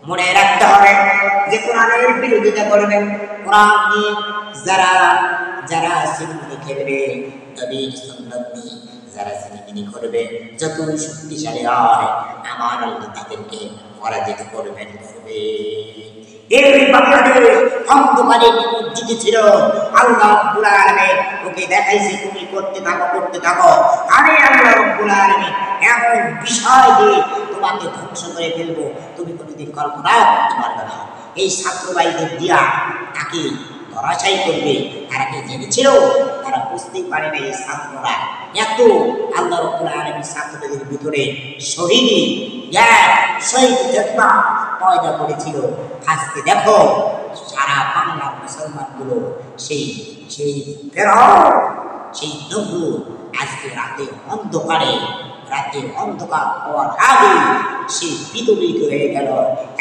মনে রাখতে হবে যে কোরআনের বিরোধিতা করবে, কোরআন নিয়ে যারা যারা সিনেমিনি খেলবে, নবীর সুন্নাত নিয়ে যারা সিনেমিনি করবে, যতই শক্তিশালী হয় আমার আল্লাহ তাদেরকে পরাজিত করবেন করবে। এই বাংলাদেশ অন্ধকারে নিমজ্জিত ছিল, আল্লাহ রাব্বুল আলামিন ওকে দেখাইছে তুমি করতে থাকো। আমি আল্লাহ রাব্বুল আলামিন এমন বিষয় দিয়ে তোমাকে ধ্বংস করে ফেলবো তুমি কোনোদিন কল্পনাও করতে পারবে না। এই ছাত্র ভাইদের দিয়া তাকে ধরাশায়ী করবে, তারা কি জেনেছিল? তারা বুঝতেই পারে না এই ছাত্ররা এত আল্লাহ রাব্বুল আলামিন ছাত্রদের ভিতরে শহীদি শহীদ জজবা পয়দা করেছিল। আজকে দেখো সারা বাংলার মুসলমানগুলো সেই সেই ফেরাউন, সেই নমরুদ আজকে রাতে অন্ধকার হওয়ার আগে সে বিদূরিত হয়ে গেল,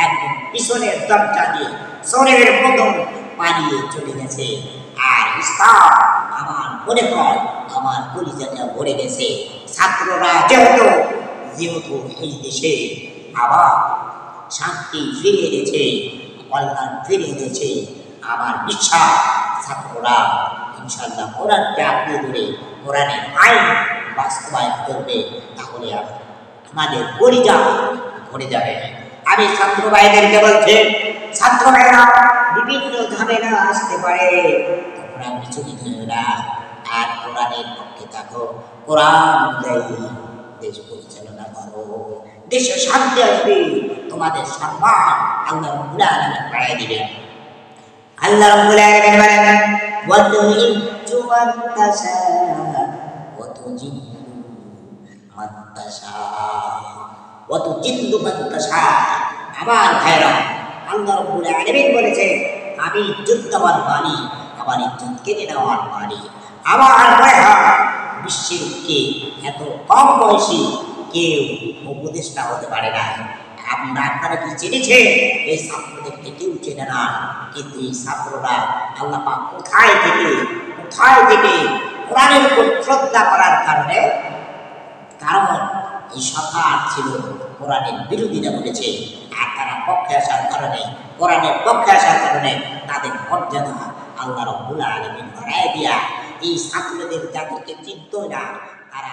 একদম পিছনের দরজা দিয়ে চোরের মতন পালিয়ে চলে গেছে। আর ইসলাম আমার মনে হয় আমার কলিজাটা ভরে গেছে। ছাত্ররা যেহেতু এই দেশে আবার শান্তি ফিরে এনেছে, কল্যাণ ফিরে এনেছে, আমার বিশ্বাস ছাত্ররা ইনশাআল্লাহ কোরআনকে আঁকড়ে ধরে কোরআনের আইন বাস্তবায়ন করবে, তাহলে আমাদের কলিজা ভরে যাবে। আমি ছাত্র ভাইদেরকে বলছি, ছাত্র ভাইরা বিভিন্ন ঝামেলা আসতে পারে, তোমরা বিচলিত হও না, আর কোরআনের পক্ষে থাকো, কোরআন অনুযায়ী দেশ পরিচালনা করো, দেশে শান্তি আসবে, তোমাদের সম্মান আল্লাহ রাব্বুল আলামিন বাড়ায় দিবেন। আল্লাহ রাব্বুল আলামিন বলেন ওয়া তুইজ্জু মান তাশা ওয়া তুজিল্লু মান তাশা ওয়া তুজিল্লু মান তাশা। আমার ভাইরা, আল্লাহ রাব্বুল আলামিন বলেছে আমি ইজ্জত দেওয়ার মালিক, আমার ইজ্জত কেড়ে নেওয়ার মালিক। আমার ভাইরা, বিশ্বের কে এত কম বয়সী কেউ উপদেষ্টা হতে পারে না। আপনারা কি জেনেছে? এই ছাত্রদেরকে কেউ চেনে না, কিন্তু এই ছাত্ররা আল্লাহ পাক কোথায় থেকে কোরআনের উপর শ্রদ্ধা করার কারণে, কারণ এই সরকার ছিল কোরআনের বিরোধিতা করেছে, আর তারা পক্ষে আসার কারণে, কোরআনের পক্ষে আসার কারণে তাদের মর্যাদা আল্লাহ রাব্বুল আলামিন বাড়ায় দিয়া এই ছাত্রদের যাদেরকে চিনত না তারা